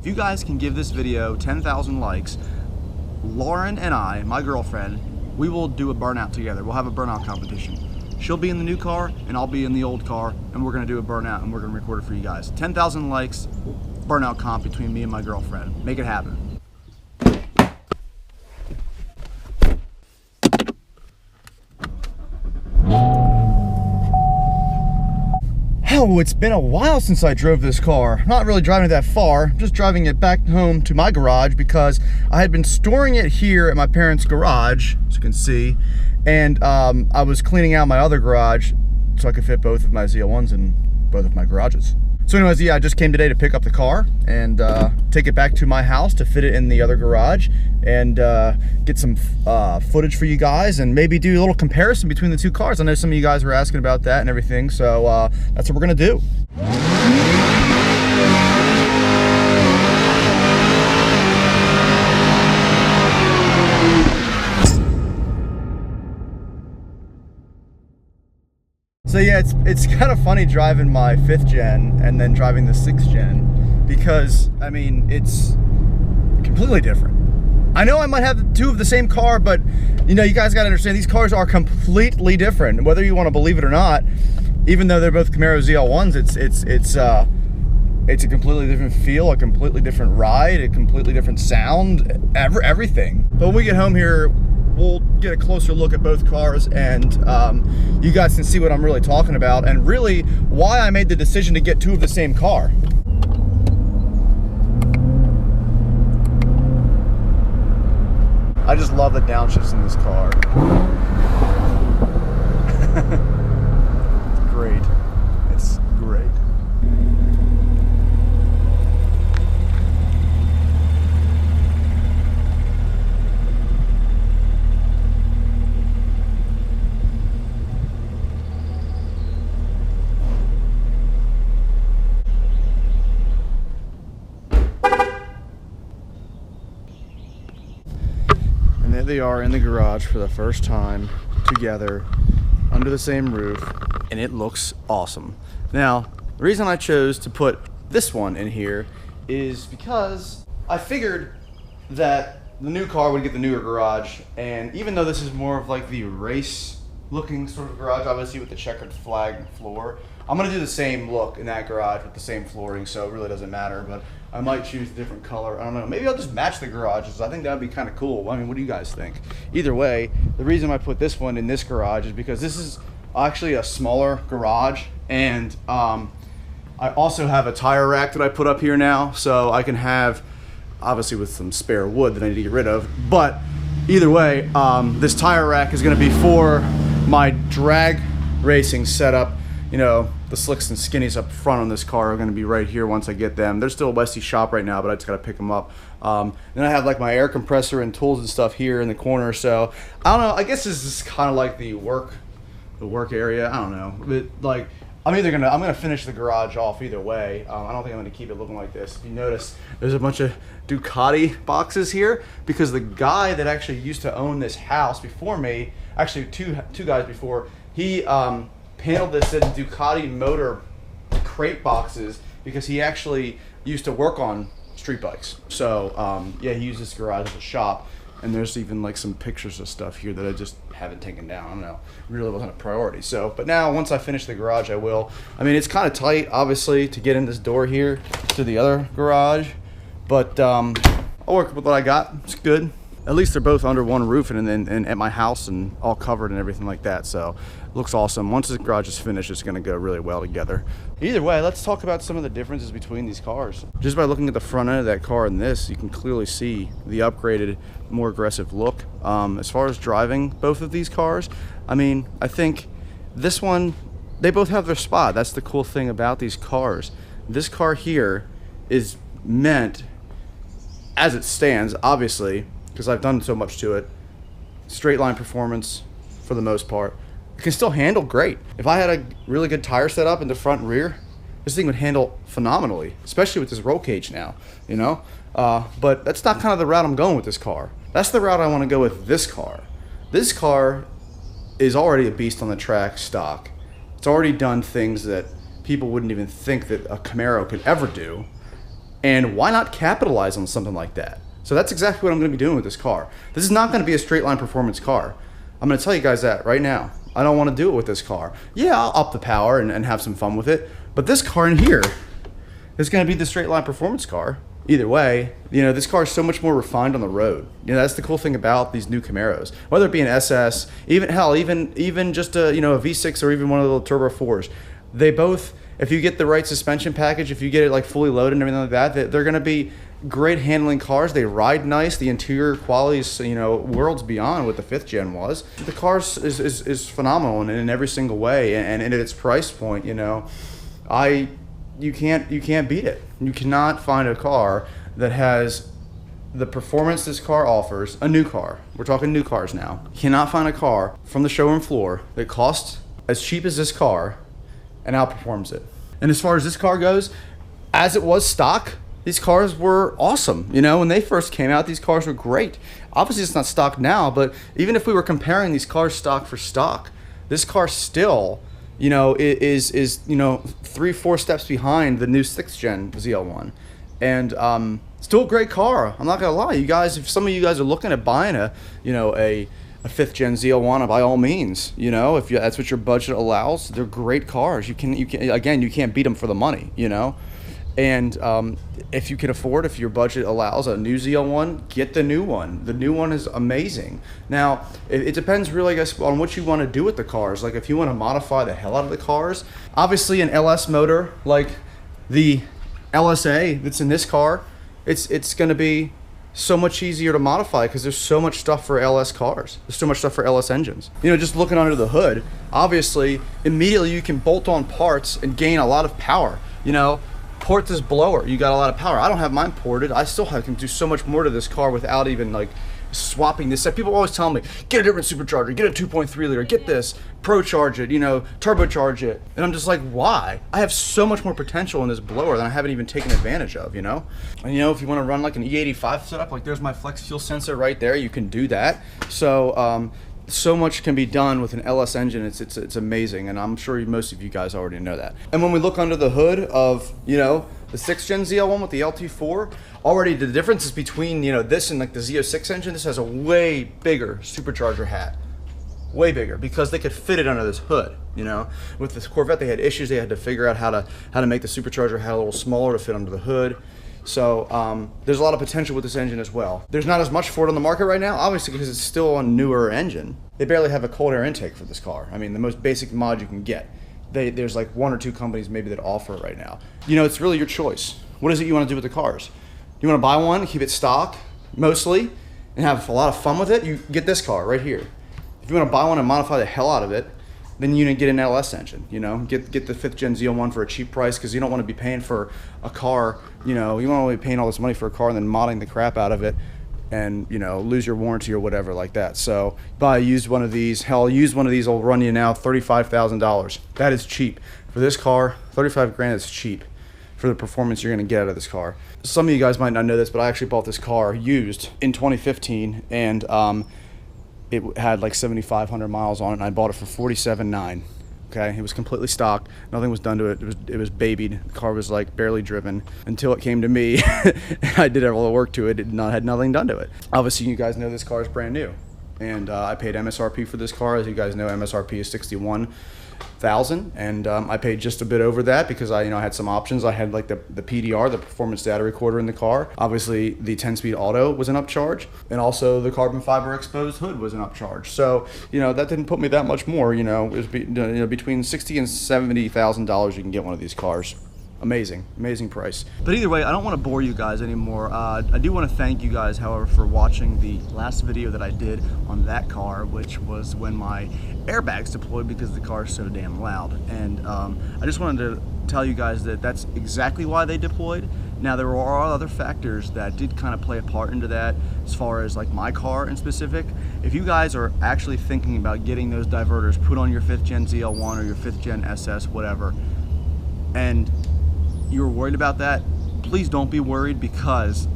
If you guys can give this video 10,000 likes, Lauren and I, my girlfriend, we will do a burnout together. We'll have a burnout competition. She'll be in the new car and I'll be in the old car, and we're gonna do a burnout and we're gonna record it for you guys. 10,000 likes, burnout comp between me and my girlfriend. Make it happen. Oh, it's been a while since I drove this car. Not really driving it that far, just driving it back home to my garage because I had been storing it here at my parents' garage, as you can see, and I was cleaning out my other garage so I could fit both of my ZL1's in both of my garages. So anyways, yeah, I just came today to pick up the car and take it back to my house to fit it in the other garage and get some footage for you guys and maybe do a little comparison between the two cars. I know some of you guys were asking about that and everything, so that's what we're gonna do. So yeah, it's kind of funny driving my 5th gen and then driving the 6th gen because, I mean, it's completely different. I know I might have two of the same car, but you know, you guys gotta understand these cars are completely different. Whether you want to believe it or not, even though they're both Camaro ZL1's, it's a completely different feel, a completely different ride, a completely different sound, everything. But when we get home here, we'll get a closer look at both cars and you guys can see what I'm really talking about and really why I made the decision to get two of the same car. I just love the downshifts in this car. It's great. It's great. There they are in the garage for the first time together under the same roof, and it looks awesome. Now, the reason I chose to put this one in here is because I figured that the new car would get the newer garage, and even though this is more of like the race looking sort of garage, obviously with the checkered flag floor, I'm gonna do the same look in that garage with the same flooring, so it really doesn't matter, but I might choose a different color. I don't know, maybe I'll just match the garages. I think that'd be kind of cool. I mean, what do you guys think? Either way, the reason I put this one in this garage is because this is actually a smaller garage, and I also have a tire rack that I put up here now, so I can have, obviously with some spare wood that I need to get rid of, but either way, this tire rack is gonna be for my drag racing setup. You know, the slicks and skinnies up front on this car are going to be right here once I get them. They're still at Westie's shop right now, but I just got to pick them up. Then I have like my air compressor and tools and stuff here in the corner. So I don't know. I guess this is kind of like the work area. I don't know. But like, I'm gonna finish the garage off either way. I don't think I'm gonna keep it looking like this. If you notice, there's a bunch of Ducati boxes here because the guy that actually used to own this house before me, actually two guys before, he paneled this in Ducati motor crate boxes because he actually used to work on street bikes. So yeah, he used this garage as a shop, and there's even like some pictures of stuff here that I just haven't taken down. I don't know, really wasn't a priority. So, but now once I finish the garage, I will. I mean, it's kind of tight, obviously, to get in this door here to the other garage, but I'll work with what I got. It's good. At least they're both under one roof and at my house and all covered and everything like that. So it looks awesome. Once the garage is finished, it's going to go really well together. Either way, let's talk about some of the differences between these cars. Just by looking at the front end of that car and this, you can clearly see the upgraded, more aggressive look. As far as driving both of these cars, I mean, I think this one, they both have their spot. That's the cool thing about these cars. This car here is meant, as it stands, obviously, because I've done so much to it, straight line performance for the most part. It can still handle great. If I had a really good tire setup in the front and rear, this thing would handle phenomenally, especially with this roll cage now, you know? But that's not kind of the route I'm going with this car. That's the route I want to go with this car. This car is already a beast on the track stock. It's already done things that people wouldn't even think that a Camaro could ever do. And why not capitalize on something like that? So that's exactly what I'm going to be doing with this car. This is not going to be a straight line performance car. I'm going to tell you guys that right now. I don't want to do it with this car. Yeah, I'll up the power and have some fun with it. But this car in here is going to be the straight line performance car. Either way, you know, this car is so much more refined on the road. You know, that's the cool thing about these new Camaros. Whether it be an SS, even hell, even just a, you know, a V6 or even one of the little Turbo 4s. They both, if you get the right suspension package, if you get it like fully loaded and everything like that, they're going to be great handling cars. They ride nice. The interior quality is, you know, worlds beyond what the 5th gen was. The car is phenomenal in every single way, and at its price point, you know, you can't beat it. You cannot find a car that has the performance this car offers. A new car. We're talking new cars now. You cannot find a car from the showroom floor that costs as cheap as this car and outperforms it. And as far as this car goes, as it was stock, these cars were awesome. You know, when they first came out, these cars were great. Obviously, it's not stock now, but even if we were comparing these cars stock for stock, this car still, you know, is you know, 3-4 steps behind the new 6th gen ZL1, and still a great car. I'm not gonna lie, you guys. If some of you guys are looking at buying a 5th gen ZL1, by all means, you know, if that's what your budget allows, they're great cars. You can again, you can't beat them for the money, you know. And if you can afford, if your budget allows a new ZL1, get the new one. The new one is amazing. Now, it depends really, I guess, on what you want to do with the cars. Like if you want to modify the hell out of the cars, obviously an LS motor like the LSA that's in this car, it's going to be so much easier to modify because there's so much stuff for LS cars. There's so much stuff for LS engines. You know, just looking under the hood, obviously, immediately you can bolt on parts and gain a lot of power, you know. Port this blower, you got a lot of power. I don't have mine ported. I still can do so much more to this car without even like swapping this. People always tell me, get a different supercharger, get a 2.3 liter, get this, pro-charge it, you know, turbocharge it. And I'm just like, why? I have so much more potential in this blower than I haven't even taken advantage of, you know? And you know, if you want to run like an E85 setup, like there's my flex fuel sensor right there, you can do that. So, so much can be done with an LS engine. It's amazing, and I'm sure most of you guys already know that. And when we look under the hood of, you know, the 6th gen ZL1 with the LT4, already the differences between, you know, this and like the Z06 engine, this has a way bigger supercharger hat. Way bigger, because they could fit it under this hood, you know. With this Corvette, they had issues. They had to figure out how to make the supercharger hat a little smaller to fit under the hood. So there's a lot of potential with this engine as well. There's not as much for it on the market right now, obviously because it's still a newer engine. They barely have a cold air intake for this car. I mean, the most basic mod you can get. There's like 1 or 2 companies maybe that offer it right now. You know, it's really your choice. What is it you want to do with the cars? You want to buy one, keep it stock, mostly, and have a lot of fun with it? You get this car right here. If you want to buy one and modify the hell out of it, then you need to get an LS engine, you know, get the 5th gen ZL1 for a cheap price, because you don't want to be paying for a car, you know, you don't want to be paying all this money for a car and then modding the crap out of it and, you know, lose your warranty or whatever like that. So buy a used one of these. Hell, used one of these will run you now $35,000. That is cheap. For this car, 35 grand is cheap for the performance you're going to get out of this car. Some of you guys might not know this, but I actually bought this car used in 2015, and it had like 7,500 miles on it, and I bought it for $47,900. Okay, it was completely stock. Nothing was done to it. It was babied. The car was like barely driven until it came to me. I did all the work to it. It had nothing done to it. Obviously, you guys know this car is brand new, and I paid MSRP for this car. As you guys know, MSRP is $61,000, and I paid just a bit over that because I had some options. I had like the PDR, the performance data recorder in the car. Obviously, the 10-speed auto was an upcharge, and also the carbon fiber exposed hood was an upcharge. So that didn't put me that much more. It was between $60,000 and $70,000 you can get one of these cars. Amazing price. But either way, I don't want to bore you guys anymore. I do want to thank you guys, however, for watching the last video that I did on that car, which was when my airbags deployed because the car is so damn loud. And I just wanted to tell you guys that that's exactly why they deployed. Now, there are other factors that did kind of play a part into that, as far as like my car in specific. If you guys are actually thinking about getting those diverters put on your 5th gen ZL1 or your 5th gen SS, whatever, and you're worried about that, please don't be worried, because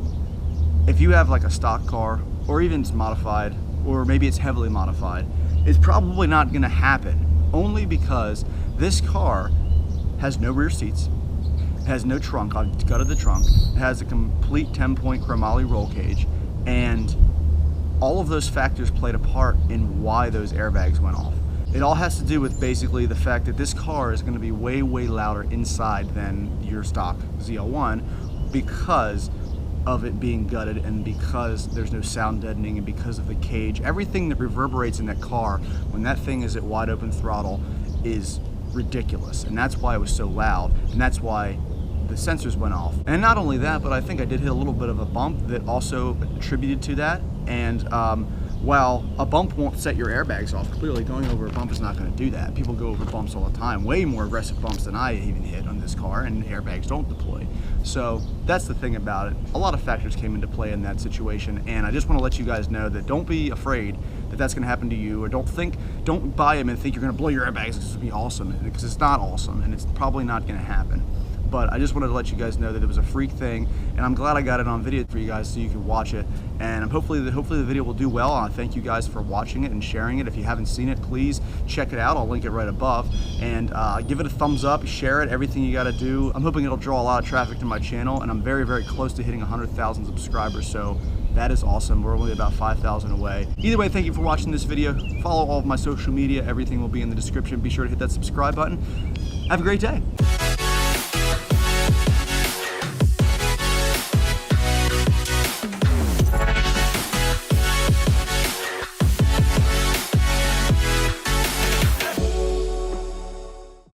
if you have like a stock car, or even it's modified, or maybe it's heavily modified, it's probably not going to happen, only because this car has no rear seats, has no trunk. I've gutted the trunk. It has a complete 10-point chromoly roll cage, and all of those factors played a part in why those airbags went off. It all has to do with basically the fact that this car is going to be way, way louder inside than your stock ZL1 because of it being gutted and because there's no sound deadening and because of the cage. Everything that reverberates in that car when that thing is at wide open throttle is ridiculous, and that's why it was so loud, and that's why the sensors went off. And not only that, but I think I did hit a little bit of a bump that also attributed to that. And while a bump won't set your airbags off, clearly going over a bump is not going to do that. People go over bumps all the time, way more aggressive bumps than I even hit on this car, and airbags don't deploy. So that's the thing about it. A lot of factors came into play in that situation, and I just want to let you guys know that don't be afraid that that's going to happen to you, or don't buy them and think you're going to blow your airbags because it's going to be awesome, because it's not awesome, and it's probably not going to happen. But I just wanted to let you guys know that it was a freak thing, and I'm glad I got it on video for you guys so you can watch it. And hopefully the video will do well. I thank you guys for watching it and sharing it. If you haven't seen it, please check it out. I'll link it right above. And give it a thumbs up, share it, everything you got to do. I'm hoping it'll draw a lot of traffic to my channel, and I'm very, very close to hitting 100,000 subscribers. So that is awesome. We're only about 5,000 away. Either way, thank you for watching this video. Follow all of my social media. Everything will be in the description. Be sure to hit that subscribe button. Have a great day.